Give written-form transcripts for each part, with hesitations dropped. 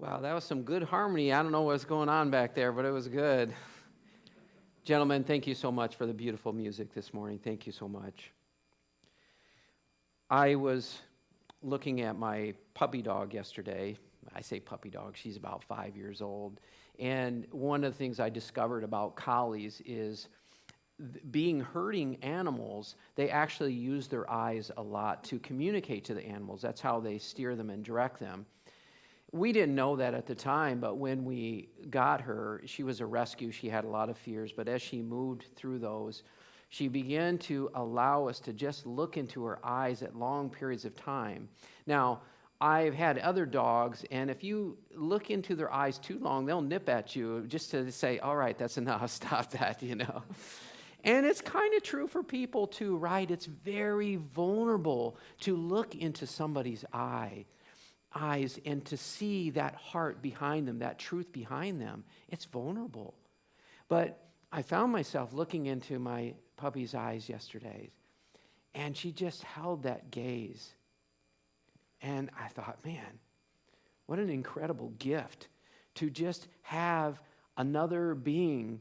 Wow, that was some good harmony. I don't know what's going on back there, but it was good. Gentlemen, thank you so much for the beautiful music this morning. Thank you so much. I was looking at my puppy dog yesterday. I say puppy dog, she's about 5 years old. And one of the things I discovered about collies is being herding animals, they actually use their eyes a lot to communicate to the animals. That's how they steer them and direct them. We didn't know that at the time, but when we got her, she was a rescue. She had a lot of fears, but as she moved through those, she began to allow us to just look into her eyes at long periods of time. Now, I've had other dogs, and if you look into their eyes too long, they'll nip at you just to say, all right, that's enough, stop that, And it's kind of true for people too, right? It's very vulnerable to look into somebody's eyes and to see that heart behind them, that truth behind them. It's vulnerable. But I found myself looking into my puppy's eyes yesterday, and she just held that gaze. And I thought, man, what an incredible gift to just have another being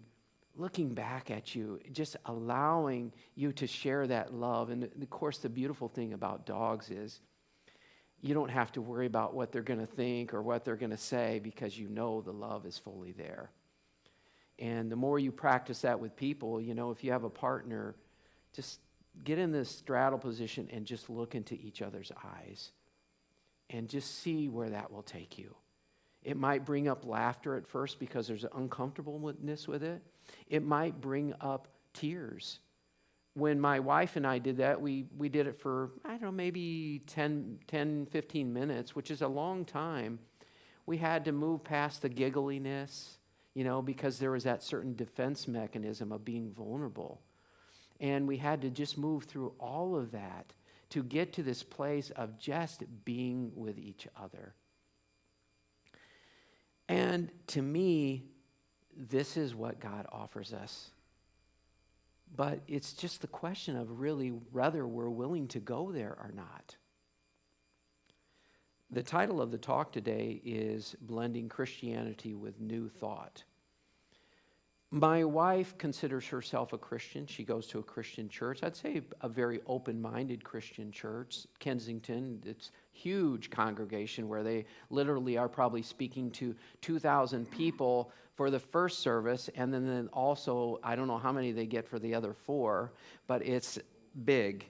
looking back at you, just allowing you to share that love. And of course, the beautiful thing about dogs is you don't have to worry about what they're going to think or what they're going to say because you know the love is fully there. And the more you practice that with people, if you have a partner, just get in this straddle position and just look into each other's eyes and just see where that will take you. It might bring up laughter at first because there's an uncomfortableness with it. It might bring up tears. When my wife and I did that, we did it for, maybe 10, 15 minutes, which is a long time. We had to move past the giggliness, because there was that certain defense mechanism of being vulnerable. And we had to just move through all of that to get to this place of just being with each other. And to me, this is what God offers us. But it's just the question of really whether we're willing to go there or not. The title of the talk today is Blending Christianity with New Thought. My wife considers herself a Christian. She goes to a Christian church. I'd say a very open-minded Christian church. Kensington, it's a huge congregation where they literally are probably speaking to 2,000 people for the first service, and then also, I don't know how many they get for the other 4, but it's big.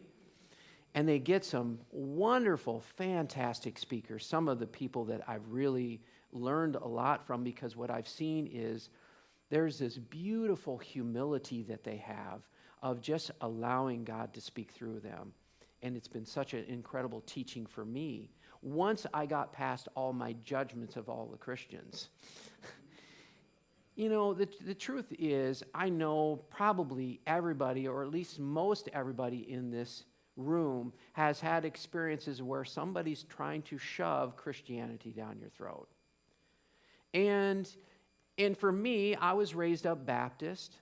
And they get some wonderful, fantastic speakers, some of the people that I've really learned a lot from, because what I've seen is there's this beautiful humility that they have of just allowing God to speak through them. And it's been such an incredible teaching for me once I got past all my judgments of all the Christians. The truth is, I know probably everybody, or at least most everybody in this room, has had experiences where somebody's trying to shove Christianity down your throat. And for me, I was raised up Baptist,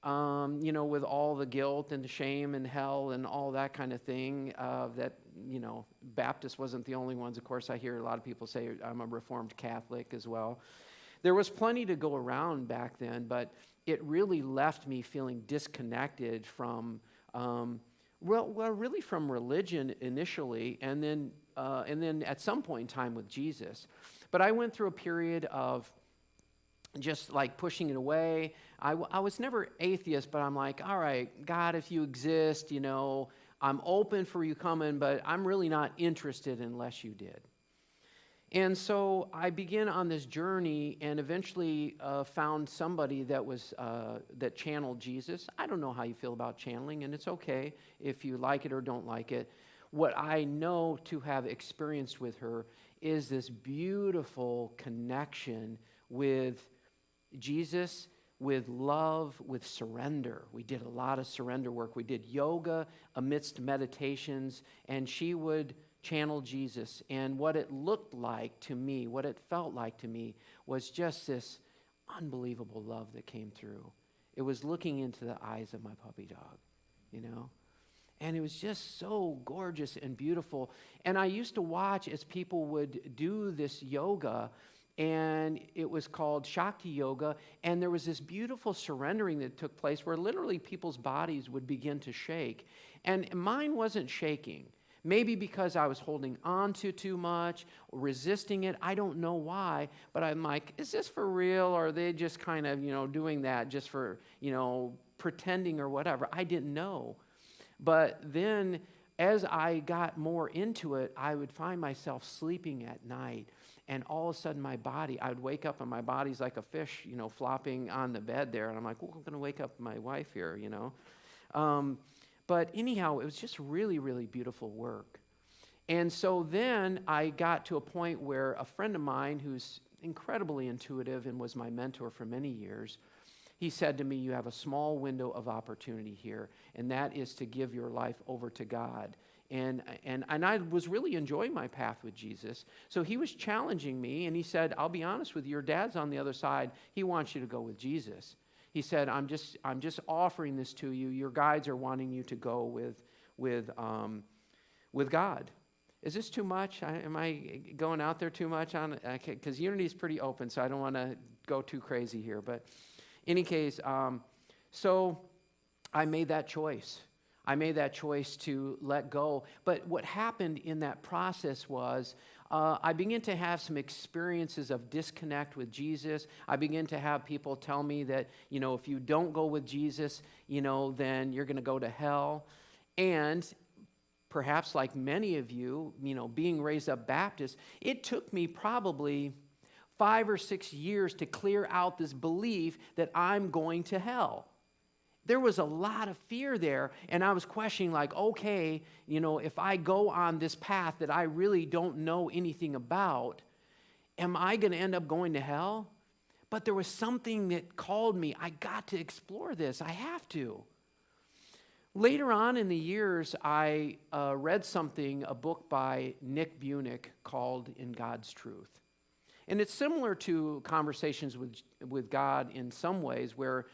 with all the guilt and the shame and hell and all that kind of thing. Baptist wasn't the only ones. Of course, I hear a lot of people say I'm a Reformed Catholic as well. There was plenty to go around back then, but it really left me feeling disconnected from, really from religion initially, and then at some point in time with Jesus. But I went through a period of just like pushing it away. I was never atheist, but I'm like, all right, God, if you exist, I'm open for you coming, but I'm really not interested unless you did. And so I began on this journey and eventually found somebody that channeled Jesus. I don't know how you feel about channeling, and it's okay if you like it or don't like it. What I know to have experienced with her is this beautiful connection with Jesus, with love, with surrender. We did a lot of surrender work. We did yoga amidst meditations, and she would channel Jesus. And what it looked like to me, what it felt like to me, was just this unbelievable love that came through. It was looking into the eyes of my puppy dog, And it was just so gorgeous and beautiful. And I used to watch as people would do this yoga, and it was called Shakti Yoga, and there was this beautiful surrendering that took place where literally people's bodies would begin to shake, and mine wasn't shaking. Maybe because I was holding on to too much, resisting it. I don't know why, but I'm like, is this for real, or are they just kind of, doing that just for, pretending or whatever? I didn't know. But then as I got more into it, I would find myself sleeping at night, and all of a sudden I would wake up and my body's like a fish, flopping on the bed there, and I'm like, I'm going to wake up my wife here, But anyhow, it was just really, really beautiful work. And so then I got to a point where a friend of mine who's incredibly intuitive and was my mentor for many years, he said to me, you have a small window of opportunity here, and that is to give your life over to God. And I was really enjoying my path with Jesus. So he was challenging me, and he said, I'll be honest with you, your dad's on the other side. He wants you to go with Jesus. He said, I'm just offering this to you. Your guides are wanting you to go with God. Is this too much? Am I going out there too much? Because Unity is pretty open, so I don't want to go too crazy here. But in any case, so I made that choice. I made that choice to let go. But what happened in that process was I began to have some experiences of disconnect with Jesus. I began to have people tell me that, if you don't go with Jesus, then you're going to go to hell. And perhaps like many of you, being raised up Baptist, it took me probably 5 or 6 years to clear out this belief that I'm going to hell. There was a lot of fear there, and I was questioning, like, okay, if I go on this path that I really don't know anything about, am I going to end up going to hell? But there was something that called me. I got to explore this. I have to. Later on in the years, I read a book by Nick Bunick called In God's Truth. And it's similar to Conversations with God in some ways, where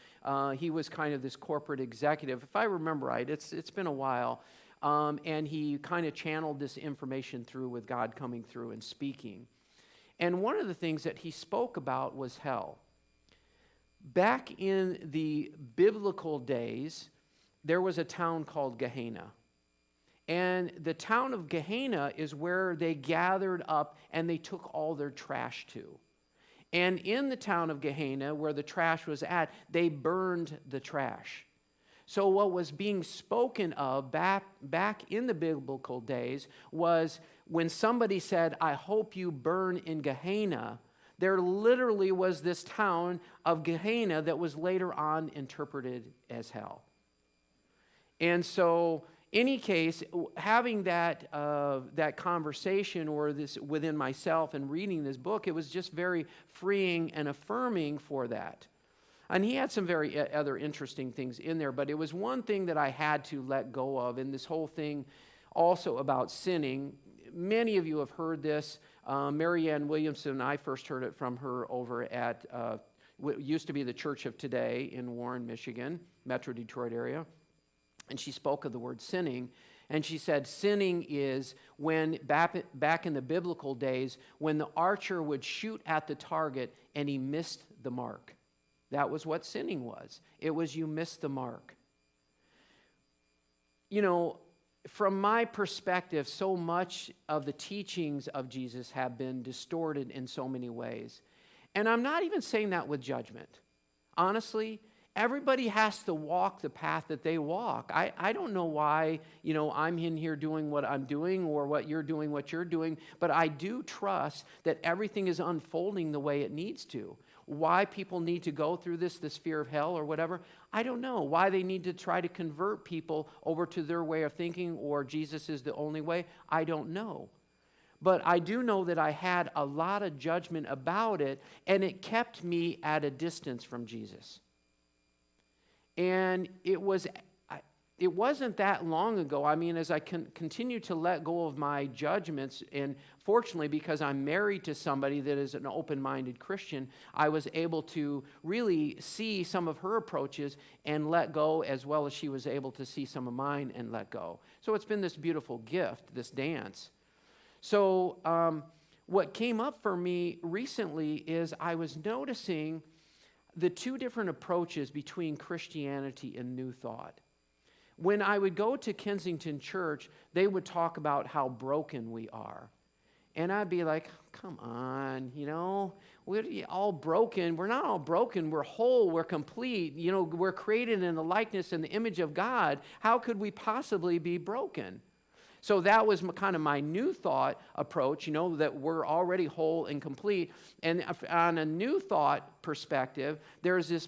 he was kind of this corporate executive. If I remember right, it's been a while. And he kind of channeled this information through with God coming through and speaking. And one of the things that he spoke about was hell. Back in the biblical days, there was a town called Gehenna. And the town of Gehenna is where they gathered up and they took all their trash to. And in the town of Gehenna, where the trash was at, they burned the trash. So what was being spoken of back in the biblical days was when somebody said, I hope you burn in Gehenna, there literally was this town of Gehenna that was later on interpreted as hell. And so, any case, having that conversation or this within myself and reading this book, it was just very freeing and affirming for that. And he had some very other interesting things in there, but it was one thing that I had to let go of, and this whole thing also about sinning. Many of you have heard this. Marianne Williamson, I first heard it from her over at what used to be the Church of Today in Warren, Michigan, Metro Detroit area. And she spoke of the word sinning, and she said sinning is when, back in the biblical days, when the archer would shoot at the target and he missed the mark. That was what sinning was. It was you missed the mark. From my perspective, so much of the teachings of Jesus have been distorted in so many ways. And I'm not even saying that with judgment. Honestly, everybody has to walk the path that they walk. I don't know why, I'm in here doing what I'm doing or what you're doing, but I do trust that everything is unfolding the way it needs to. Why people need to go through this fear of hell or whatever, I don't know. Why they need to try to convert people over to their way of thinking or Jesus is the only way, I don't know. But I do know that I had a lot of judgment about it, and it kept me at a distance from Jesus. And it wasn't that long ago. I mean, as I continue to let go of my judgments, and fortunately, because I'm married to somebody that is an open-minded Christian, I was able to really see some of her approaches and let go, as well as she was able to see some of mine and let go. So it's been this beautiful gift, this dance. So what came up for me recently is I was noticing the two different approaches between Christianity and New Thought. When I would go to Kensington Church, they would talk about how broken we are. And I'd be like, come on, we're all broken. We're not all broken. We're whole. We're complete. We're created in the likeness and the image of God. How could we possibly be broken? So that was kind of my New Thought approach, that we're already whole and complete. And on a New Thought perspective, there's this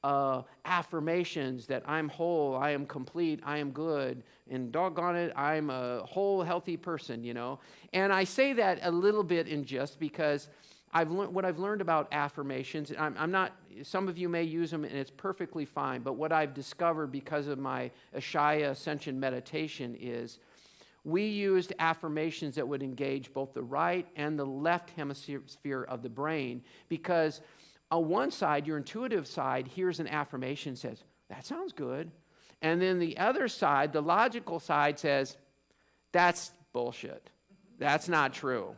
affirmations that I'm whole, I am complete, I am good, and doggone it, I'm a whole, healthy person, And I say that a little bit in jest because what I've learned about affirmations. I'm not. Some of you may use them, and it's perfectly fine. But what I've discovered because of my Ashaya Ascension meditation is, we used affirmations that would engage both the right and the left hemisphere of the brain, because on one side, your intuitive side, hears an affirmation and says, that sounds good. And then the other side, the logical side, says, that's bullshit. That's not true.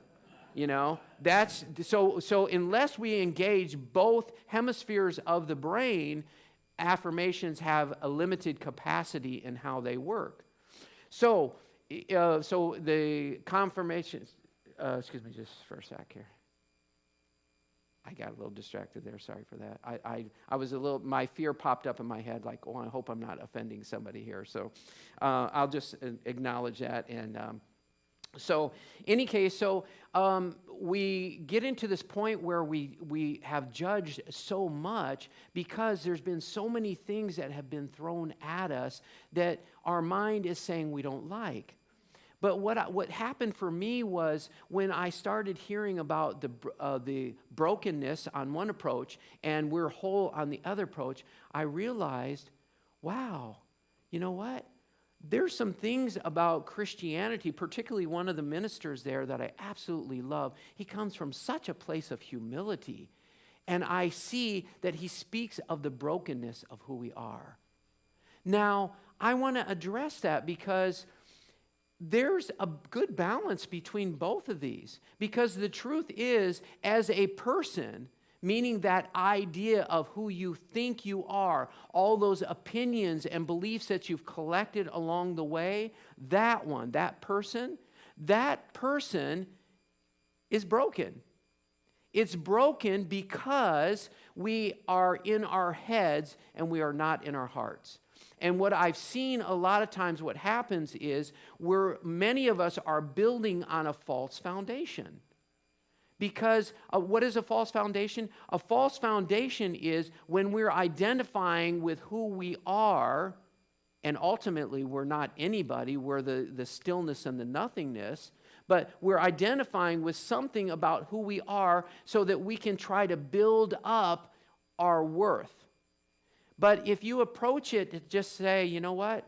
That's so unless we engage both hemispheres of the brain, affirmations have a limited capacity in how they work. So the confirmations, excuse me just for a sec here. I got a little distracted there. Sorry for that. I was my fear popped up in my head like, oh, I hope I'm not offending somebody here. So I'll just acknowledge that. And so any case, we get into this point where we have judged so much because there's been so many things that have been thrown at us that our mind is saying we don't like. But what happened for me was when I started hearing about the brokenness on one approach and we're whole on the other approach, I realized, wow, you know what? There's some things about Christianity, particularly one of the ministers there that I absolutely love. He comes from such a place of humility. And I see that he speaks of the brokenness of who we are. Now, I want to address that because there's a good balance between both of these. Because the truth is, as a person, meaning that idea of who you think you are, all those opinions and beliefs that you've collected along the way, that person is broken. It's broken because we are in our heads and we are not in our hearts. And what I've seen a lot of times, what happens is many of us are building on a false foundation. Because what is a false foundation? A false foundation is when we're identifying with who we are, and ultimately we're not anybody, we're the stillness and the nothingness, but we're identifying with something about who we are so that we can try to build up our worth. But if you approach it to just say, you know what?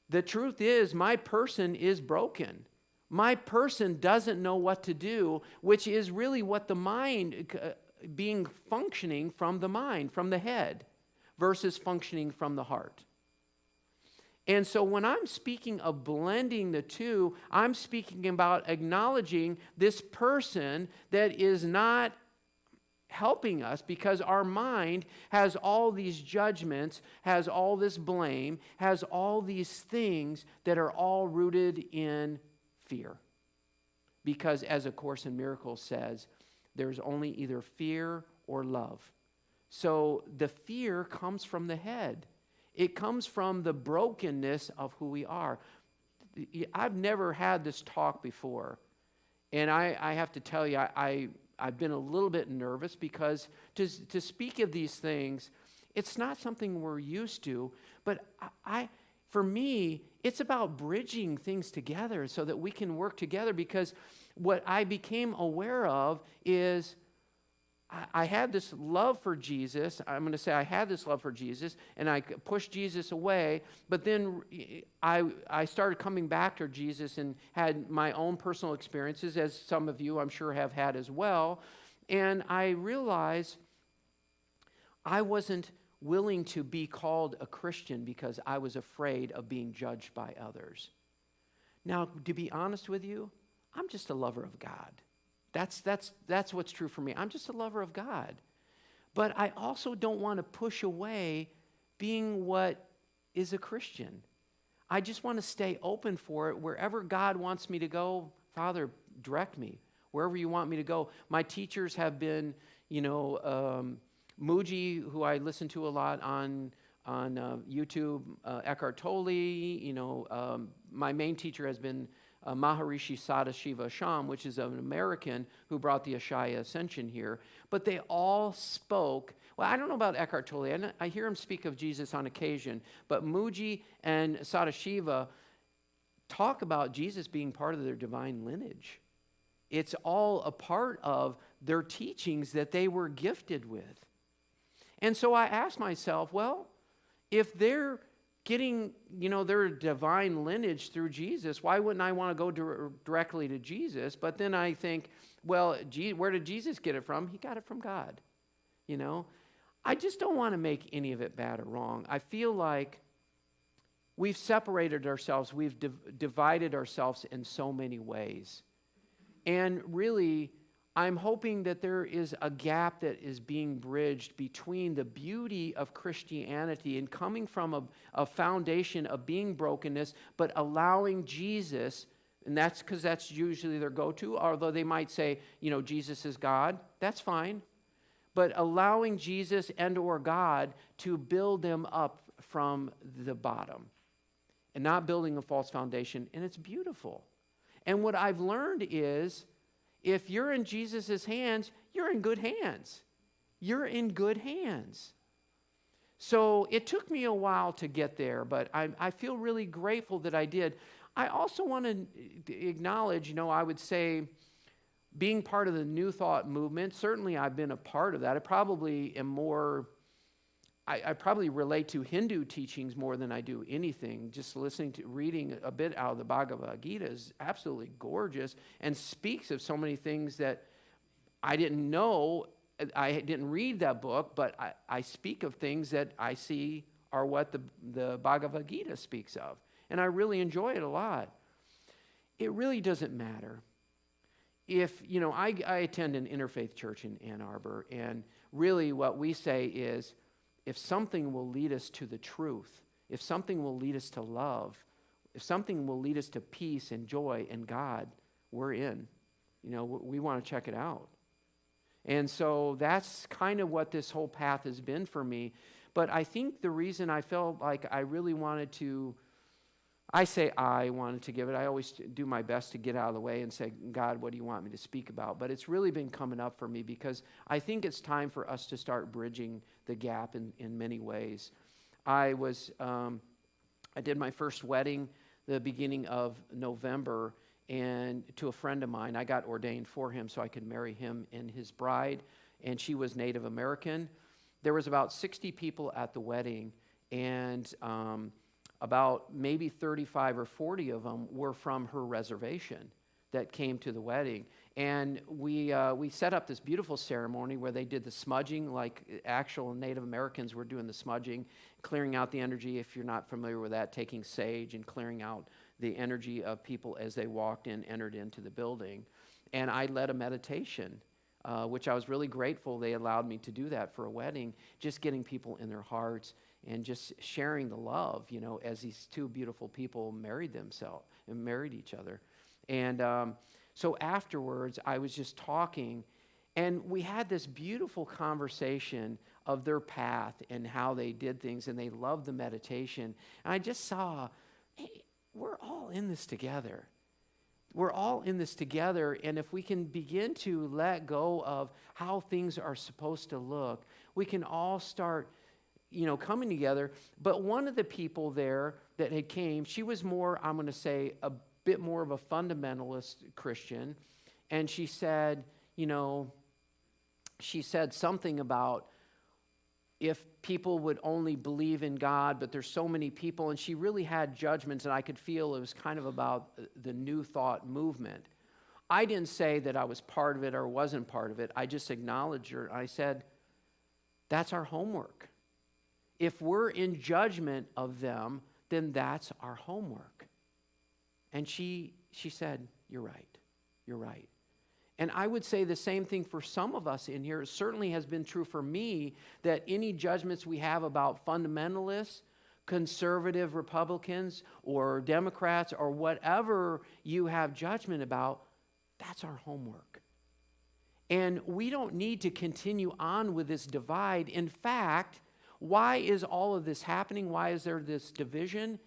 The truth is, my person is broken. My person doesn't know what to do, which is really what the mind, being functioning from the mind, from the head, versus functioning from the heart. And so when I'm speaking of blending the two, I'm speaking about acknowledging this person that is not helping us because our mind has all these judgments, has all this blame, has all these things that are all rooted in fear. Because as A Course in Miracles says, there's only either fear or love. So the fear comes from the head. It comes from the brokenness of who we are. I've never had this talk before. And I have to tell you, I've been a little bit nervous because to speak of these things, it's not something we're used to. But for me, it's about bridging things together so that we can work together, because what I became aware of is I had this love for Jesus. I'm going to say I had this love for Jesus, and I pushed Jesus away. But then I started coming back to Jesus and had my own personal experiences, as some of you I'm sure have had as well. And I realized I wasn't willing to be called a Christian because I was afraid of being judged by others. Now, to be honest with you, I'm just a lover of God. That's what's true for me. I'm just a lover of God. But I also don't want to push away being what is a Christian. I just want to stay open for it. Wherever God wants me to go, Father, direct me. Wherever you want me to go. My teachers have been, Muji, who I listen to a lot on YouTube, Eckhart Tolle. My main teacher has been Maharishi Sadashiva Sham, which is an American who brought the Ashaya Ascension here. But they all spoke. Well, I don't know about Eckhart Tolle. I hear him speak of Jesus on occasion. But Muji and Sadashiva talk about Jesus being part of their divine lineage. It's all a part of their teachings that they were gifted with. And so I asked myself, well, if they're getting, their divine lineage through Jesus, why wouldn't I want to go directly to Jesus? But then I think, well, where did Jesus get it from? He got it from God. I just don't want to make any of it bad or wrong. I feel like we've separated ourselves. We've divided ourselves in so many ways. And really, I'm hoping that there is a gap that is being bridged between the beauty of Christianity and coming from a foundation of being brokenness, but allowing Jesus, and that's because that's usually their go-to, although they might say, Jesus is God. That's fine. But allowing Jesus and or God to build them up from the bottom and not building a false foundation, and it's beautiful. And what I've learned is, if you're in Jesus' hands, you're in good hands. You're in good hands. So it took me a while to get there, but I feel really grateful that I did. I also want to acknowledge, I would say, being part of the New Thought movement, certainly I've been a part of that. I probably am more, I probably relate to Hindu teachings more than I do anything. Just reading a bit out of the Bhagavad Gita is absolutely gorgeous and speaks of so many things that I didn't know. I didn't read that book, but I speak of things that I see are what the Bhagavad Gita speaks of. And I really enjoy it a lot. It really doesn't matter. If, I attend an interfaith church in Ann Arbor, and really what we say is, if something will lead us to the truth, if something will lead us to love, if something will lead us to peace and joy and God, we're in. We want to check it out. And so that's kind of what this whole path has been for me. But I think the reason I felt like I really wanted to, I wanted to give it. I always do my best to get out of the way and say, God, what do you want me to speak about? But it's really been coming up for me because I think it's time for us to start bridging the gap in many ways. I did my first wedding the beginning of November, and to a friend of mine. I got ordained for him so I could marry him and his bride, and she was Native American. There was about 60 people at the wedding, and about maybe 35 or 40 of them were from her reservation that came to the wedding. And we set up this beautiful ceremony where they did the smudging, like actual Native Americans were doing the smudging, clearing out the energy. If you're not familiar with that, taking sage and clearing out the energy of people as they walked in, entered into the building. And I led a meditation, which I was really grateful they allowed me to do that for a wedding, just getting people in their hearts and just sharing the love, as these two beautiful people married themselves and married each other. And so afterwards, I was just talking, and we had this beautiful conversation of their path and how they did things, and they loved the meditation. And I just saw, hey, we're all in this together. We're all in this together, and if we can begin to let go of how things are supposed to look, we can all start, coming together. But one of the people there that had came, she was more, I'm going to say, a bit more of a fundamentalist Christian, and she said, she said something about if people would only believe in God, but there's so many people, and she really had judgments, and I could feel it was kind of about the New Thought movement. I didn't say that I was part of it or wasn't part of it. I just acknowledged her. I said, that's our homework. If we're in judgment of them, then that's our homework. And she said, you're right. You're right. And I would say the same thing for some of us in here. It certainly has been true for me that any judgments we have about fundamentalists, conservative Republicans, or Democrats, or whatever you have judgment about, that's our homework. And we don't need to continue on with this divide. In fact, why is all of this happening? Why is there this division?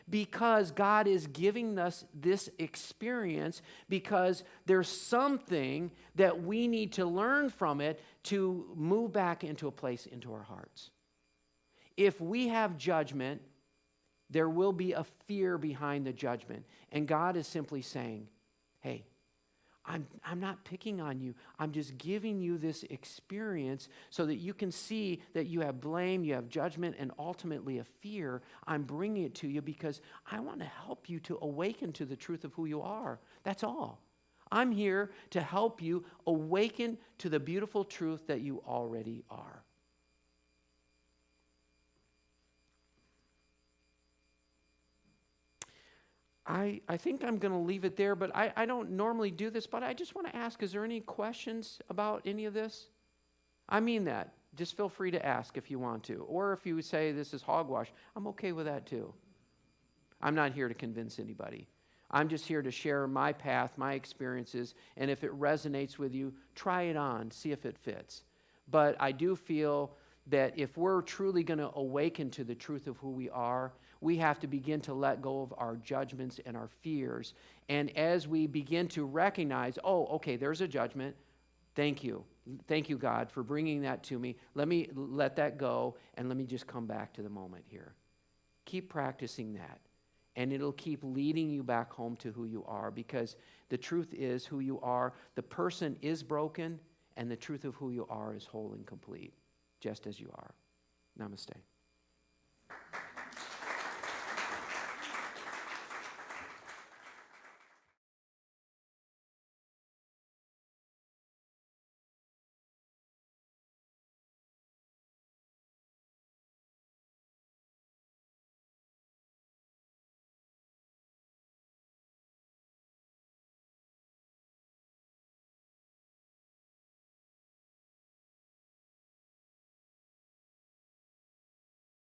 Because God is giving us this experience, because there's something that we need to learn from it to move back into a place into our hearts. If we have judgment, there will be a fear behind the judgment. And God is simply saying, hey, I'm not picking on you. I'm just giving you this experience so that you can see that you have blame, you have judgment, and ultimately a fear. I'm bringing it to you because I want to help you to awaken to the truth of who you are. That's all. I'm here to help you awaken to the beautiful truth that you already are. I think I'm going to leave it there, but I don't normally do this, but I just want to ask, is there any questions about any of this? I mean that. Just feel free to ask if you want to. Or if you say this is hogwash, I'm okay with that too. I'm not here to convince anybody. I'm just here to share my path, my experiences, and if it resonates with you, try it on, see if it fits. But I do feel that if we're truly going to awaken to the truth of who we are, we have to begin to let go of our judgments and our fears. And as we begin to recognize, oh, okay, there's a judgment. Thank you. Thank you, God, for bringing that to me. Let me let that go, and let me just come back to the moment here. Keep practicing that, and it'll keep leading you back home to who you are, because the truth is who you are. The person is broken, and the truth of who you are is whole and complete, just as you are. Namaste.